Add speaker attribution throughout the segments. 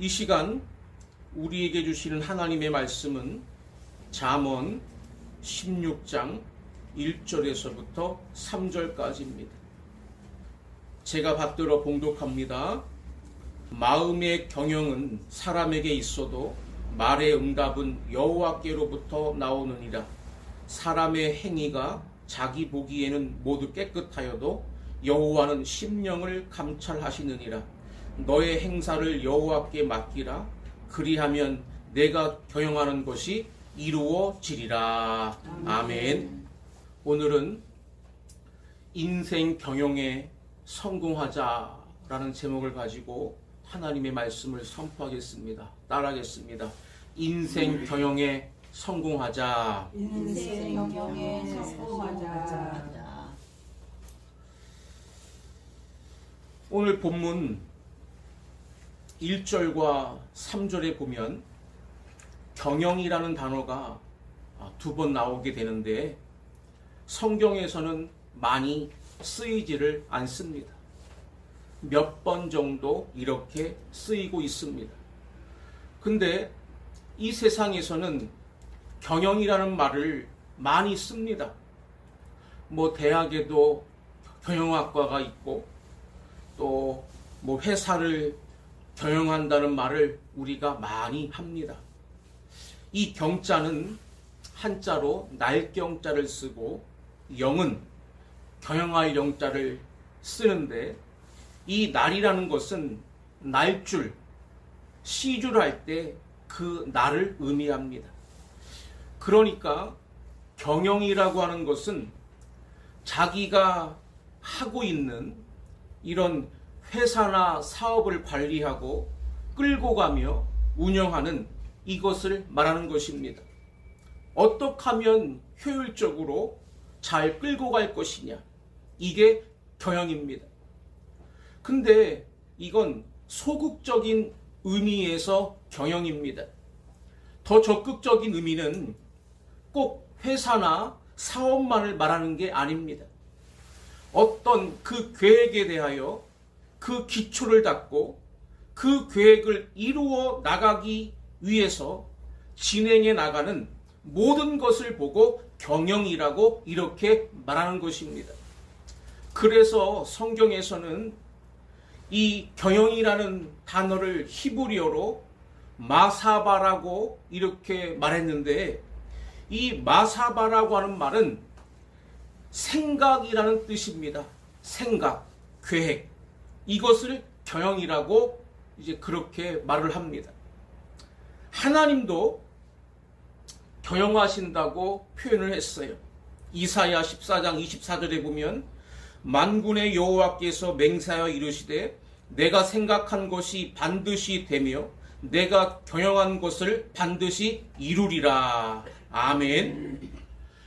Speaker 1: 이 시간 우리에게 주시는 하나님의 말씀은 잠언 16장 1절에서부터 3절까지입니다. 제가 받들어 봉독합니다. 마음의 경영은 사람에게 있어도 말의 응답은 여호와께로부터 나오느니라. 사람의 행위가 자기 보기에는 모두 깨끗하여도 여호와는 심령을 감찰하시느니라. 너의 행사를 여호와께 맡기라. 그리하면 내가 경영하는 것이 이루어지리라. 아멘. 오늘은 인생 경영에 성공하자라는 제목을 가지고 하나님의 말씀을 선포하겠습니다. 따라하겠습니다. 인생 경영에 성공하자.
Speaker 2: 인생 경영에 성공하자.
Speaker 1: 오늘 본문 1절과 3절에 보면 경영이라는 단어가 두 번 나오게 되는데 성경에서는 많이 쓰이지를 않습니다. 몇 번 정도 이렇게 쓰이고 있습니다. 근데 이 세상에서는 경영이라는 말을 많이 씁니다. 대학에도 경영학과가 있고 또 회사를 경영한다는 말을 우리가 많이 합니다. 이 경자는 한자로 날경자를 쓰고 영은 경영할 영자를 쓰는데 이 날이라는 것은 날줄, 시줄 할 때 그 날을 의미합니다. 그러니까 경영이라고 하는 것은 자기가 하고 있는 이런 회사나 사업을 관리하고 끌고 가며 운영하는 이것을 말하는 것입니다. 어떻게 하면 효율적으로 잘 끌고 갈 것이냐, 이게 경영입니다. 근데 이건 소극적인 의미에서 경영입니다. 더 적극적인 의미는 꼭 회사나 사업만을 말하는 게 아닙니다. 어떤 그 계획에 대하여 그 기초를 닦고 그 계획을 이루어 나가기 위해서 진행해 나가는 모든 것을 보고 경영이라고 이렇게 말하는 것입니다. 그래서 성경에서는 이 경영이라는 단어를 히브리어로 마사바라고 이렇게 말했는데 이 마사바라고 하는 말은 생각이라는 뜻입니다. 생각, 계획. 이것을 경영이라고 이제 그렇게 말을 합니다. 하나님도 경영하신다고 표현을 했어요. 이사야 14장 24절에 보면 만군의 여호와께서 맹세하여 이르시되 내가 생각한 것이 반드시 되며 내가 경영한 것을 반드시 이루리라. 아멘.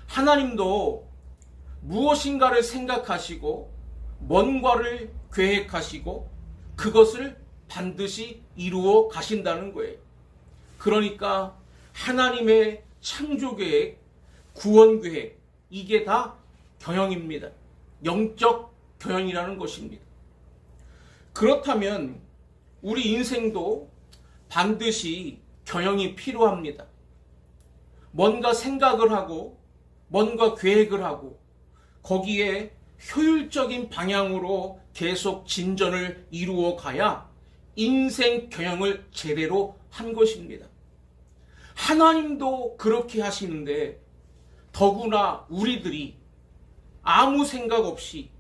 Speaker 1: 하나님도 무엇인가를 생각하시고 뭔가를 계획하시고 그것을 반드시 이루어 가신다는 거예요. 그러니까 하나님의 창조계획, 구원계획, 이게 다 경영입니다. 영적 경영이라는 것입니다. 그렇다면 우리 인생도 반드시 경영이 필요합니다. 뭔가 생각을 하고 뭔가 계획을 하고 거기에 효율적인 방향으로 계속 진전을 이루어 가야 인생 경영을 제대로 한 것입니다. 하나님도 그렇게 하시는데 더구나 우리들이 아무 생각 없이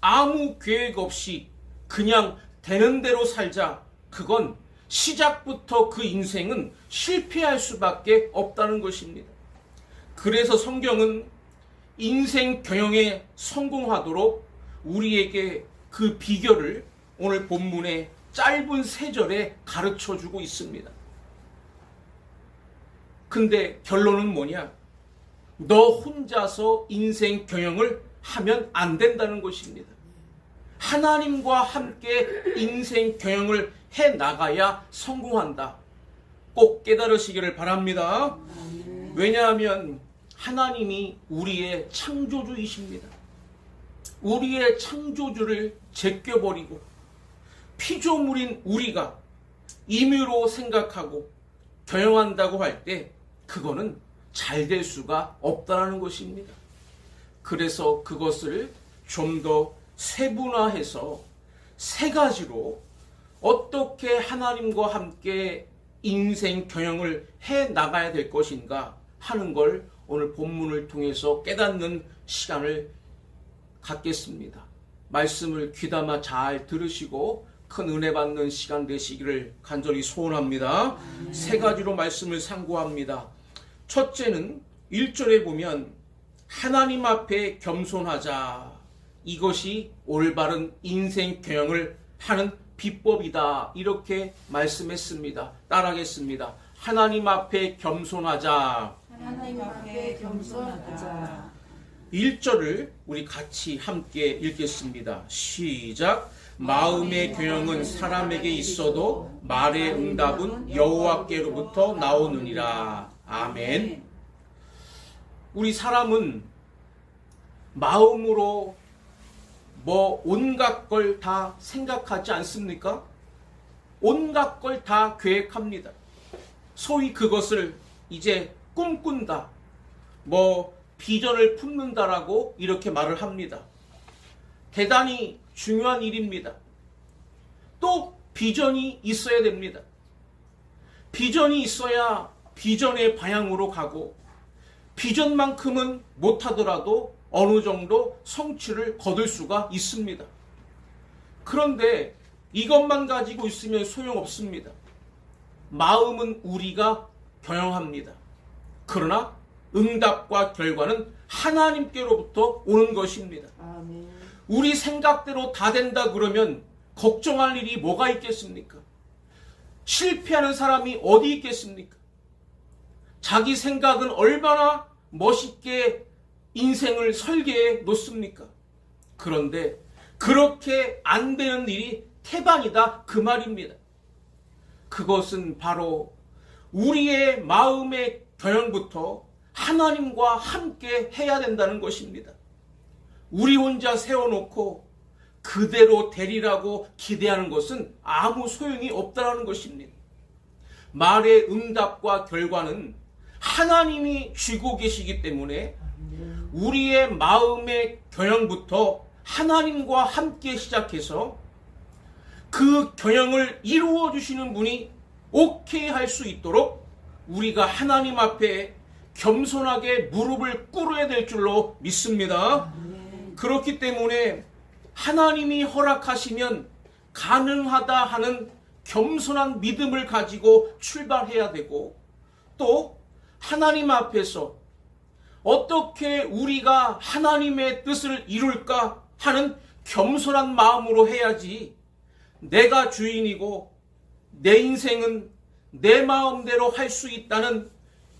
Speaker 1: 아무 계획 없이 그냥 되는 대로 살자, 그건 시작부터 그 인생은 실패할 수밖에 없다는 것입니다. 그래서 성경은 인생 경영에 성공하도록 우리에게 그 비결을 오늘 본문의 짧은 3절에 가르쳐주고 있습니다. 근데 결론은 뭐냐? 너 혼자서 인생 경영을 하면 안 된다는 것입니다. 하나님과 함께 인생 경영을 해 나가야 성공한다. 꼭 깨달으시기를 바랍니다. 왜냐하면 하나님이 우리의 창조주이십니다. 우리의 창조주를 제껴버리고 피조물인 우리가 임의로 생각하고 경영한다고 할 때 그거는 잘 될 수가 없다는 것입니다. 그래서 그것을 좀 더 세분화해서 세 가지로 어떻게 하나님과 함께 인생 경영을 해 나가야 될 것인가 하는 걸 오늘 본문을 통해서 깨닫는 시간을 갖겠습니다. 말씀을 귀담아 잘 들으시고 큰 은혜 받는 시간 되시기를 간절히 소원합니다. 세 가지로 말씀을 상고합니다. 첫째는 1절에 보면 하나님 앞에 겸손하자. 이것이 올바른 인생 경영을 하는 비법이다. 이렇게 말씀했습니다. 따라하겠습니다. 하나님 앞에 겸손하자.
Speaker 2: 하나님 앞에 겸손하자.
Speaker 1: 1절을 우리 같이 함께 읽겠습니다. 시작. 마음의 경영은 사람에게 있어도 말의 응답은 여호와께로부터 나오느니라. 아멘. 우리 사람은 마음으로 온갖 걸 다 생각하지 않습니까? 온갖 걸 다 계획합니다. 소위 그것을 이제 꿈꾼다, 비전을 품는다라고 이렇게 말을 합니다. 대단히 중요한 일입니다. 또 비전이 있어야 됩니다. 비전이 있어야 비전의 방향으로 가고, 비전만큼은 못하더라도 어느 정도 성취를 거둘 수가 있습니다. 그런데 이것만 가지고 있으면 소용없습니다. 마음은 우리가 경영합니다. 그러나 응답과 결과는 하나님께로부터 오는 것입니다.
Speaker 2: 아멘.
Speaker 1: 우리 생각대로 다 된다 그러면 걱정할 일이 뭐가 있겠습니까? 실패하는 사람이 어디 있겠습니까? 자기 생각은 얼마나 멋있게 인생을 설계해 놓습니까? 그런데 그렇게 안 되는 일이 태반이다 그 말입니다. 그것은 바로 우리의 마음의 경영부터 하나님과 함께 해야 된다는 것입니다. 우리 혼자 세워놓고 그대로 되리라고 기대하는 것은 아무 소용이 없다는 것입니다. 말의 응답과 결과는 하나님이 쥐고 계시기 때문에 우리의 마음의 경영부터 하나님과 함께 시작해서 그 경영을 이루어 주시는 분이 오케이 할 수 있도록 우리가 하나님 앞에 겸손하게 무릎을 꿇어야 될 줄로 믿습니다. 그렇기 때문에 하나님이 허락하시면 가능하다 하는 겸손한 믿음을 가지고 출발해야 되고, 또 하나님 앞에서 어떻게 우리가 하나님의 뜻을 이룰까 하는 겸손한 마음으로 해야지, 내가 주인이고 내 인생은 내 마음대로 할 수 있다는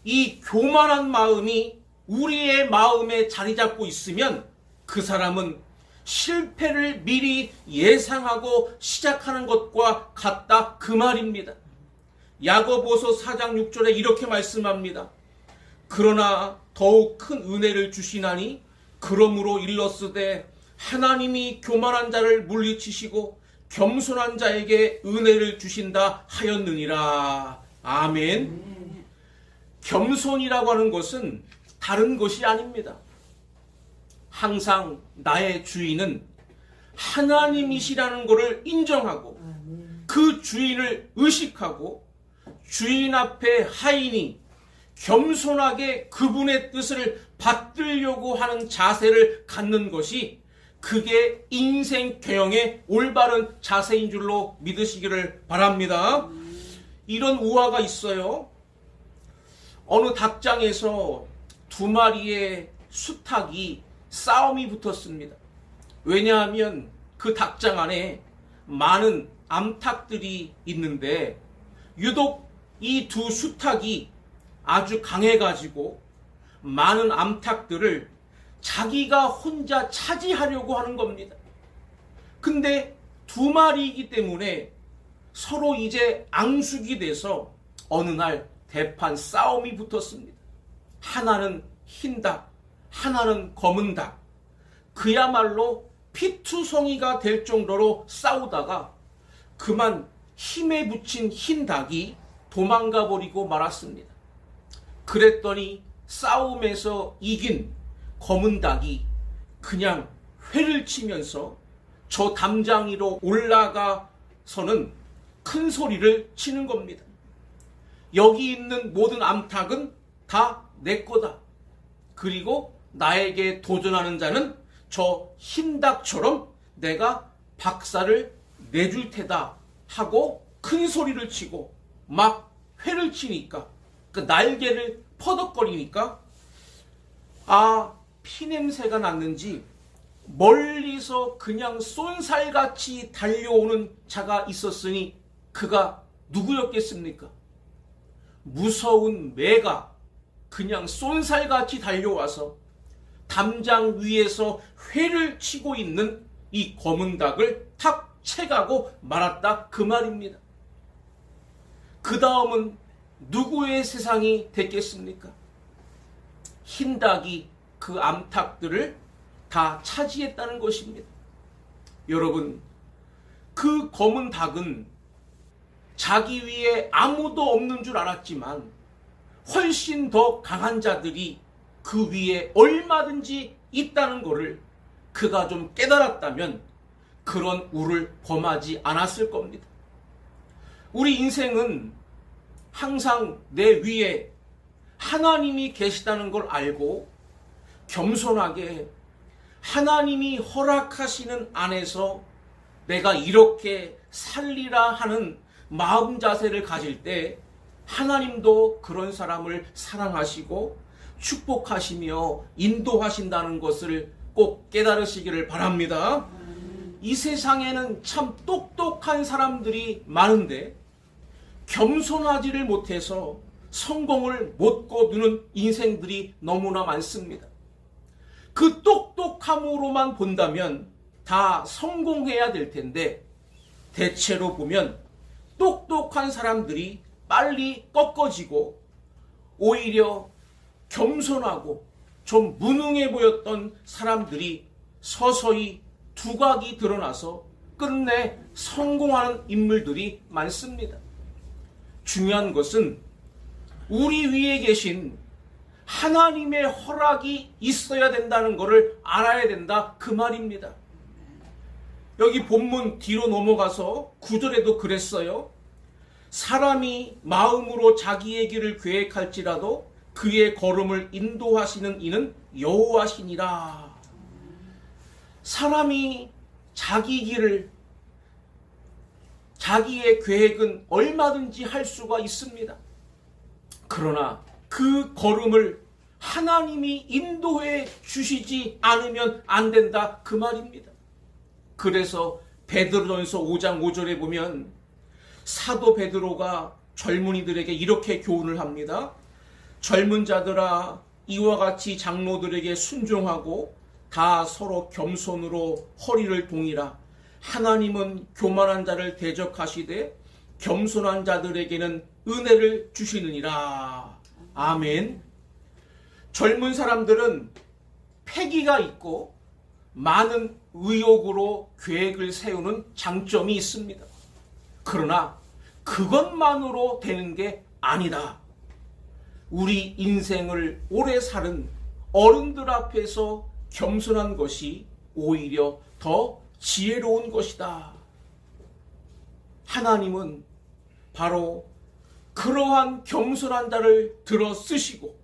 Speaker 1: 이 교만한 마음이 우리의 마음에 자리 잡고 있으면 그 사람은 실패를 미리 예상하고 시작하는 것과 같다 그 말입니다. 야고보서 4장 6절에 이렇게 말씀합니다. 그러나 더욱 큰 은혜를 주시나니 그러므로 일렀으되 하나님이 교만한 자를 물리치시고 겸손한 자에게 은혜를 주신다 하였느니라. 아멘. 겸손이라고 하는 것은 다른 것이 아닙니다. 항상 나의 주인은 하나님이시라는 것을 인정하고 그 주인을 의식하고 주인 앞에 하인이 겸손하게 그분의 뜻을 받들려고 하는 자세를 갖는 것이, 그게 인생 경영의 올바른 자세인 줄로 믿으시기를 바랍니다. 이런 우화가 있어요. 어느 닭장에서 두 마리의 수탉이 싸움이 붙었습니다. 왜냐하면 그 닭장 안에 많은 암탉들이 있는데 유독 이 두 수탉이 아주 강해가지고 많은 암탉들을 자기가 혼자 차지하려고 하는 겁니다. 근데 두 마리이기 때문에 서로 이제 앙숙이 돼서 어느 날 대판 싸움이 붙었습니다. 하나는 흰 닭, 하나는 검은 닭. 그야말로 피투성이가 될 정도로 싸우다가 그만 힘에 붙인 흰 닭이 도망가 버리고 말았습니다. 그랬더니 싸움에서 이긴 검은 닭이 그냥 회를 치면서 저 담장 위로 올라가서는 큰 소리를 치는 겁니다. 여기 있는 모든 암탉은 다 내 거다. 그리고 나에게 도전하는 자는 저 흰 닭처럼 내가 박살을 내줄 테다 하고 큰 소리를 치고 막 회를 치니까 그 날개를 퍼덕거리니까 피냄새가 났는지 멀리서 그냥 쏜살같이 달려오는 자가 있었으니 그가 누구였겠습니까? 무서운 매가 그냥 쏜살같이 달려와서 담장 위에서 회를 치고 있는 이 검은 닭을 탁 채가고 말았다 그 말입니다. 그 다음은 누구의 세상이 됐겠습니까? 흰 닭이 그 암탉들을 다 차지했다는 것입니다. 여러분, 그 검은 닭은 자기 위에 아무도 없는 줄 알았지만 훨씬 더 강한 자들이 그 위에 얼마든지 있다는 것을 그가 좀 깨달았다면 그런 우를 범하지 않았을 겁니다. 우리 인생은 항상 내 위에 하나님이 계시다는 걸 알고 겸손하게 하나님이 허락하시는 안에서 내가 이렇게 살리라 하는 마음 자세를 가질 때 하나님도 그런 사람을 사랑하시고 축복하시며 인도하신다는 것을 꼭 깨달으시기를 바랍니다. 이 세상에는 참 똑똑한 사람들이 많은데 겸손하지를 못해서 성공을 못 거두는 인생들이 너무나 많습니다. 그 똑똑함으로만 본다면 다 성공해야 될 텐데 대체로 보면 똑똑한 사람들이 빨리 꺾어지고 오히려 겸손하고 좀 무능해 보였던 사람들이 서서히 두각이 드러나서 끝내 성공하는 인물들이 많습니다. 중요한 것은 우리 위에 계신 하나님의 허락이 있어야 된다는 것을 알아야 된다 그 말입니다. 여기 본문 뒤로 넘어가서 9절에도 그랬어요. 사람이 마음으로 자기의 길을 계획할지라도 그의 걸음을 인도하시는 이는 여호와시니라. 사람이 자기 길을 자기의 계획은 얼마든지 할 수가 있습니다. 그러나 그 걸음을 하나님이 인도해 주시지 않으면 안 된다 그 말입니다. 그래서 베드로전서 5장 5절에 보면 사도 베드로가 젊은이들에게 이렇게 교훈을 합니다. 젊은 자들아 이와 같이 장로들에게 순종하고 다 서로 겸손으로 허리를 동이라. 하나님은 교만한 자를 대적하시되 겸손한 자들에게는 은혜를 주시느니라. 아멘. 젊은 사람들은 패기가 있고 많은 의욕으로 계획을 세우는 장점이 있습니다. 그러나 그것만으로 되는 게 아니다. 우리 인생을 오래 사는 어른들 앞에서 겸손한 것이 오히려 더 지혜로운 것이다. 하나님은 바로 그러한 겸손한 자를 들어 쓰시고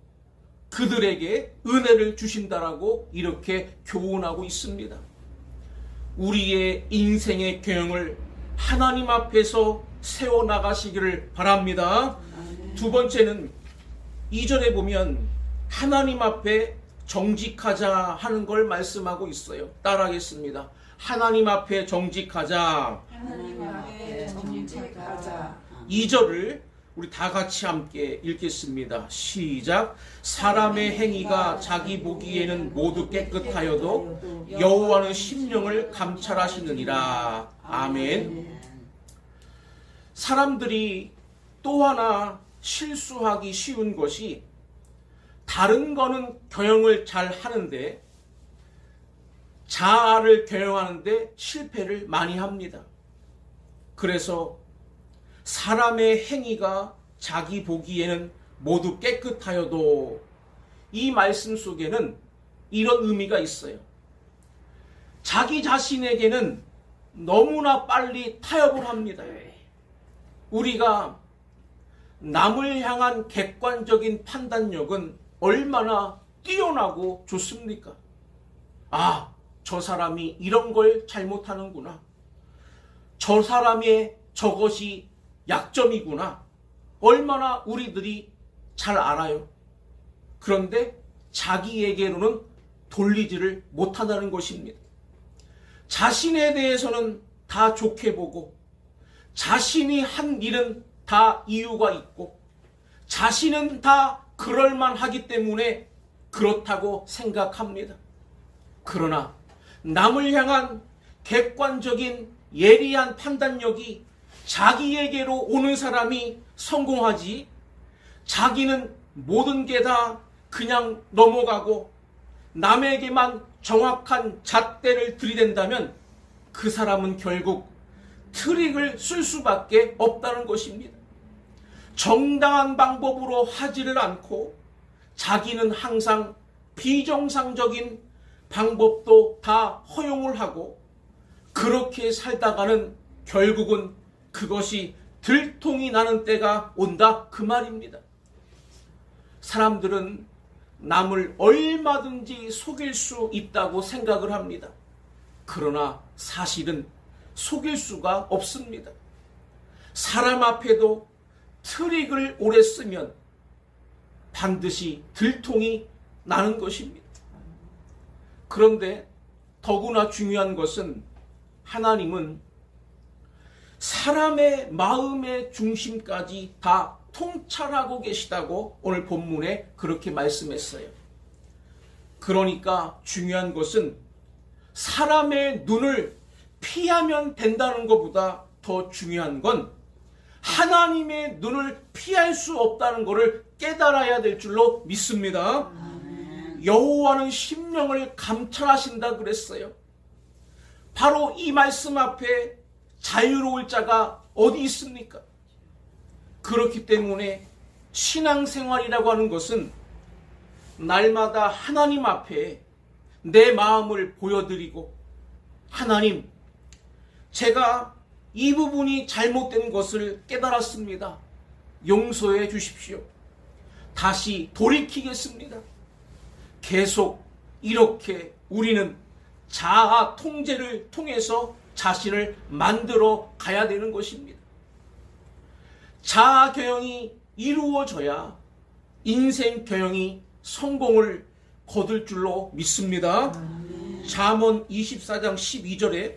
Speaker 1: 그들에게 은혜를 주신다라고 이렇게 교훈하고 있습니다. 우리의 인생의 경영을 하나님 앞에서 세워나가시기를 바랍니다. 두 번째는 2절에 보면 하나님 앞에 정직하자 하는 걸 말씀하고 있어요. 따라하겠습니다. 하나님 앞에 정직하자.
Speaker 2: 하나님 앞에 정직하자.
Speaker 1: 2절을 우리 다 같이 함께 읽겠습니다. 시작. 사람의 행위가 자기 보기에는 모두 깨끗하여도 여호와는 심령을 감찰하시느니라. 아멘. 사람들이 또 하나 실수하기 쉬운 것이 다른 거는 경영을 잘 하는데 자아를 경영하는데 실패를 많이 합니다. 그래서 사람의 행위가 자기 보기에는 모두 깨끗하여도, 이 말씀 속에는 이런 의미가 있어요. 자기 자신에게는 너무나 빨리 타협을 합니다. 우리가 남을 향한 객관적인 판단력은 얼마나 뛰어나고 좋습니까? 아, 저 사람이 이런 걸 잘못하는구나. 저 사람의 저것이 약점이구나. 얼마나 우리들이 잘 알아요. 그런데 자기에게로는 돌리지를 못한다는 것입니다. 자신에 대해서는 다 좋게 보고, 자신이 한 일은 다 이유가 있고, 자신은 다 그럴만하기 때문에 그렇다고 생각합니다. 그러나 남을 향한 객관적인 예리한 판단력이 자기에게로 오는 사람이 성공하지, 자기는 모든 게 다 그냥 넘어가고 남에게만 정확한 잣대를 들이댄다면 그 사람은 결국 트릭을 쓸 수밖에 없다는 것입니다. 정당한 방법으로 하지를 않고 자기는 항상 비정상적인 방법도 다 허용을 하고, 그렇게 살다가는 결국은 그것이 들통이 나는 때가 온다, 그 말입니다. 사람들은 남을 얼마든지 속일 수 있다고 생각을 합니다. 그러나 사실은 속일 수가 없습니다. 사람 앞에도 트릭을 오래 쓰면 반드시 들통이 나는 것입니다. 그런데 더구나 중요한 것은, 하나님은 사람의 마음의 중심까지 다 통찰하고 계시다고 오늘 본문에 그렇게 말씀했어요. 그러니까 중요한 것은 사람의 눈을 피하면 된다는 것보다 더 중요한 건 하나님의 눈을 피할 수 없다는 것을 깨달아야 될 줄로 믿습니다. 여호와는 심령을 감찰하신다 그랬어요. 바로 이 말씀 앞에 자유로울 자가 어디 있습니까? 그렇기 때문에 신앙생활이라고 하는 것은 날마다 하나님 앞에 내 마음을 보여드리고, 하나님, 제가 이 부분이 잘못된 것을 깨달았습니다. 용서해 주십시오. 다시 돌이키겠습니다. 계속 이렇게 우리는 자아 통제를 통해서 자신을 만들어 가야 되는 것입니다. 자아 교형이 이루어져야 인생 교형이 성공을 거둘 줄로 믿습니다. 잠언 24장 12절에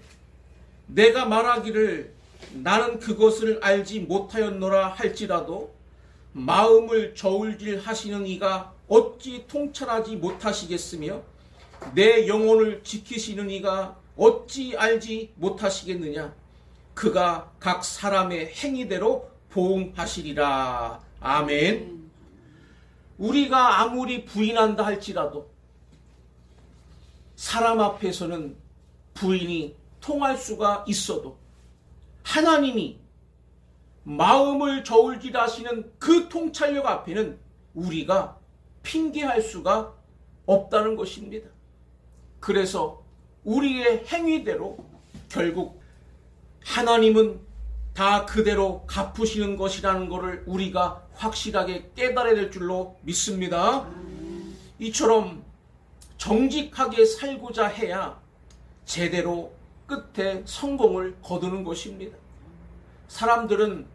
Speaker 1: 내가 말하기를 나는 그것을 알지 못하였노라 할지라도 마음을 저울질 하시는 이가 어찌 통찰하지 못하시겠으며 내 영혼을 지키시는 이가 어찌 알지 못하시겠느냐. 그가 각 사람의 행위대로 보응하시리라. 아멘. 우리가 아무리 부인한다 할지라도 사람 앞에서는 부인이 통할 수가 있어도 하나님이 마음을 저울질하시는 그 통찰력 앞에는 우리가 핑계할 수가 없다는 것입니다. 그래서 우리의 행위대로 결국 하나님은 다 그대로 갚으시는 것이라는 것을 우리가 확실하게 깨달아야 될 줄로 믿습니다. 이처럼 정직하게 살고자 해야 제대로 끝에 성공을 거두는 것입니다. 사람들은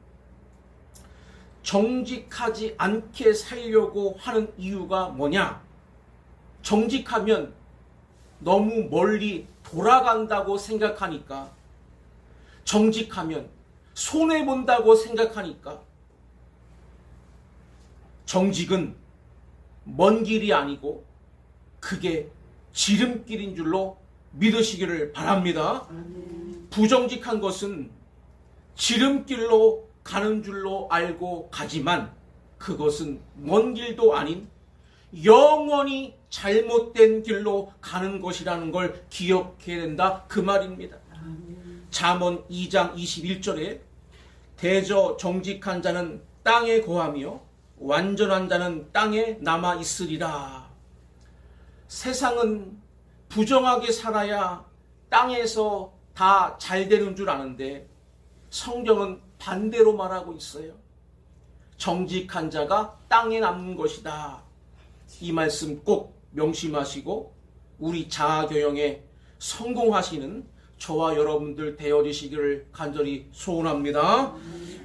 Speaker 1: 정직하지 않게 살려고 하는 이유가 뭐냐? 정직하면 너무 멀리 돌아간다고 생각하니까, 정직하면 손해본다고 생각하니까, 정직은 먼 길이 아니고 그게 지름길인 줄로 믿으시기를 바랍니다. 부정직한 것은 지름길로 가는 줄로 알고 가지만 그것은 먼 길도 아닌 영원히 잘못된 길로 가는 것이라는 걸 기억해야 된다, 그 말입니다. 잠언 2장 21절에 대저 정직한 자는 땅에 거하며 완전한 자는 땅에 남아 있으리라. 세상은 부정하게 살아야 땅에서 다 잘 되는 줄 아는데 성경은 반대로 말하고 있어요. 정직한 자가 땅에 남는 것이다. 이 말씀 꼭 명심하시고 우리 자아교영에 성공하시는 저와 여러분들 되어주시기를 간절히 소원합니다.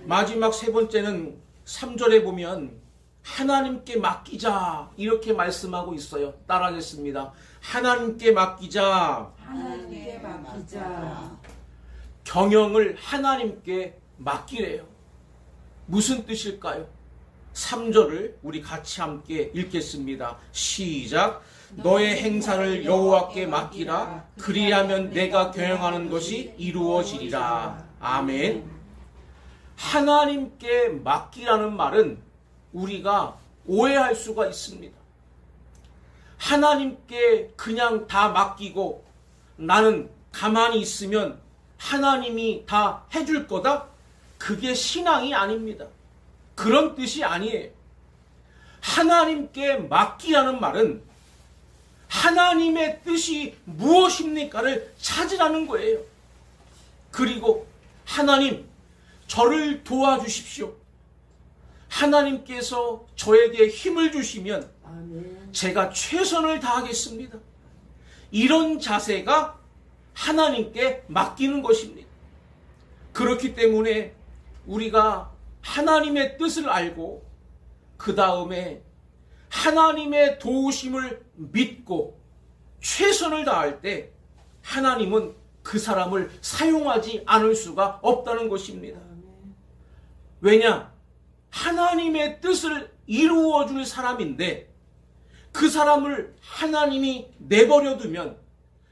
Speaker 1: 마지막 세 번째는 3절에 보면 하나님께 맡기자 이렇게 말씀하고 있어요. 따라하겠습니다. 하나님께 맡기자.
Speaker 2: 하나님께 맡기자.
Speaker 1: 경영을 하나님께 맡기래요. 무슨 뜻일까요? 3절을 우리 같이 함께 읽겠습니다. 시작. 너의 행사를 여호와께 맡기라. 그리하면 내가 경영하는 것이 이루어지리라. 아멘. 하나님께 맡기라는 말은 우리가 오해할 수가 있습니다. 하나님께 그냥 다 맡기고 나는 가만히 있으면 하나님이 다 해줄 거다? 그게 신앙이 아닙니다. 그런 뜻이 아니에요. 하나님께 맡기라는 말은 하나님의 뜻이 무엇입니까를 찾으라는 거예요. 그리고 하나님, 저를 도와주십시오. 하나님께서 저에게 힘을 주시면 제가 최선을 다하겠습니다. 이런 자세가 하나님께 맡기는 것입니다. 그렇기 때문에 우리가 하나님의 뜻을 알고 그 다음에 하나님의 도우심을 믿고 최선을 다할 때 하나님은 그 사람을 사용하지 않을 수가 없다는 것입니다. 왜냐? 하나님의 뜻을 이루어 줄 사람인데 그 사람을 하나님이 내버려 두면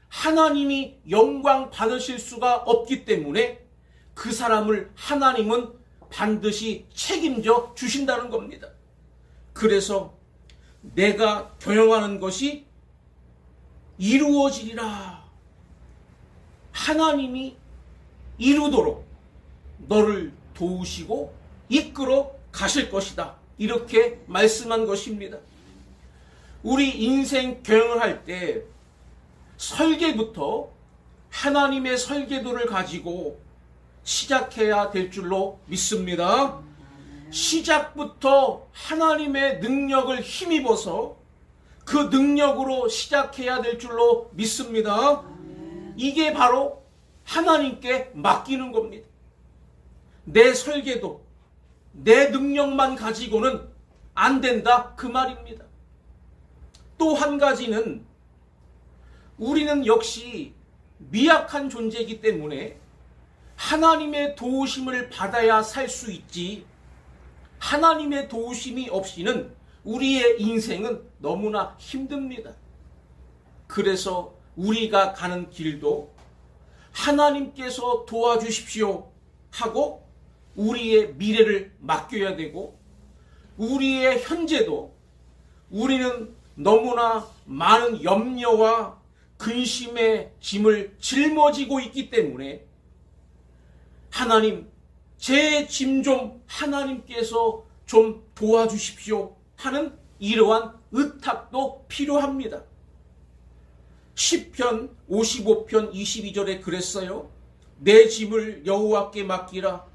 Speaker 1: 하나님이 영광 받으실 수가 없기 때문에 그 사람을 하나님은 반드시 책임져 주신다는 겁니다. 그래서 내가 경영하는 것이 이루어지리라. 하나님이 이루도록 너를 도우시고 이끌어 가실 것이다. 이렇게 말씀한 것입니다. 우리 인생 경영을 할 때 설계부터 하나님의 설계도를 가지고 시작해야 될 줄로 믿습니다. 시작부터 하나님의 능력을 힘입어서 그 능력으로 시작해야 될 줄로 믿습니다. 이게 바로 하나님께 맡기는 겁니다. 내 설계도, 내 능력만 가지고는 안 된다 그 말입니다. 또 한 가지는 우리는 역시 미약한 존재이기 때문에 하나님의 도우심을 받아야 살 수 있지 하나님의 도우심이 없이는 우리의 인생은 너무나 힘듭니다. 그래서 우리가 가는 길도 하나님께서 도와주십시오 하고 우리의 미래를 맡겨야 되고 우리의 현재도 우리는 너무나 많은 염려와 근심의 짐을 짊어지고 있기 때문에 하나님, 제 짐 좀 하나님께서 좀 도와주십시오 하는 이러한 의탁도 필요합니다. 시편 55편 22절에 그랬어요. 내 짐을 여호와께 맡기라.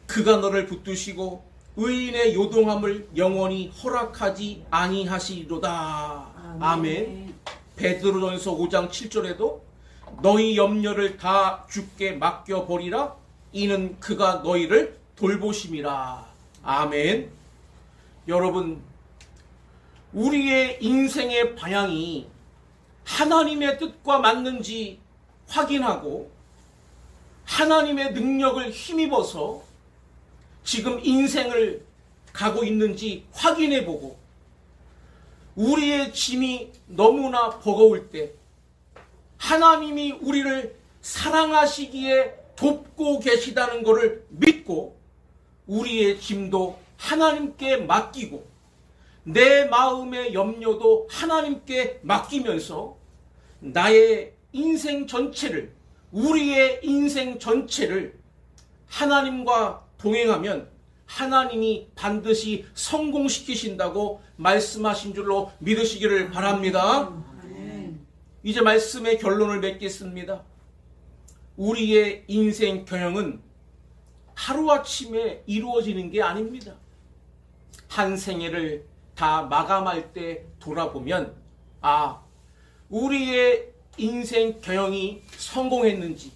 Speaker 1: 그가 너를 붙드시고 의인의 요동함을 영원히 허락하지 아니하시리로다. 아멘. 베드로전서 5장 7절에도 너희 염려를 다 주께 맡겨버리라. 이는 그가 너희를 돌보심이라. 아멘. 여러분, 우리의 인생의 방향이 하나님의 뜻과 맞는지 확인하고 하나님의 능력을 힘입어서 지금 인생을 가고 있는지 확인해보고 우리의 짐이 너무나 버거울 때 하나님이 우리를 사랑하시기에 돕고 계시다는 것을 믿고 우리의 짐도 하나님께 맡기고 내 마음의 염려도 하나님께 맡기면서 나의 인생 전체를 우리의 인생 전체를 하나님과 동행하면 하나님이 반드시 성공시키신다고 말씀하신 줄로 믿으시기를 바랍니다. 이제 말씀의 결론을 맺겠습니다. 우리의 인생 경영은 하루아침에 이루어지는 게 아닙니다. 한 생애를 다 마감할 때 돌아보면 우리의 인생 경영이 성공했는지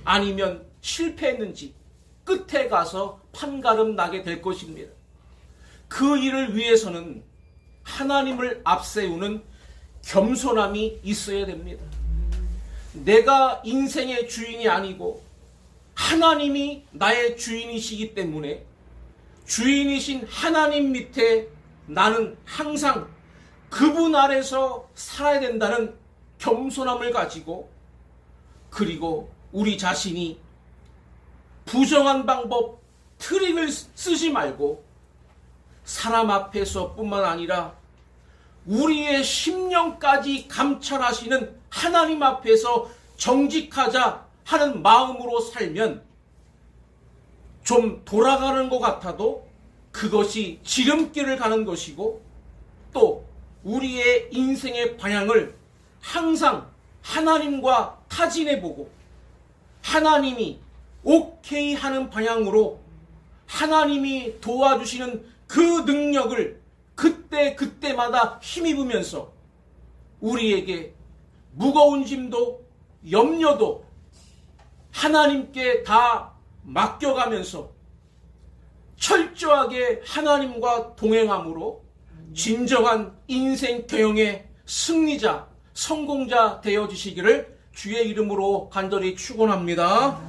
Speaker 1: 아니면 실패했는지 끝에 가서 판가름 나게 될 것입니다. 그 일을 위해서는 하나님을 앞세우는 겸손함이 있어야 됩니다. 내가 인생의 주인이 아니고 하나님이 나의 주인이시기 때문에 주인이신 하나님 밑에 나는 항상 그분 아래서 살아야 된다는 겸손함을 가지고, 그리고 우리 자신이 부정한 방법, 트릭을 쓰지 말고 사람 앞에서 뿐만 아니라 우리의 심령까지 감찰하시는 하나님 앞에서 정직하자 하는 마음으로 살면 좀 돌아가는 것 같아도 그것이 지름길을 가는 것이고, 또 우리의 인생의 방향을 항상 하나님과 타진해보고 하나님이 오케이 하는 방향으로 하나님이 도와주시는 그 능력을 그때마다 힘입으면서 우리에게 무거운 짐도 염려도 하나님께 다 맡겨가면서 철저하게 하나님과 동행함으로 진정한 인생 경영의 승리자, 성공자 되어주시기를 주의 이름으로 간절히 축원합니다.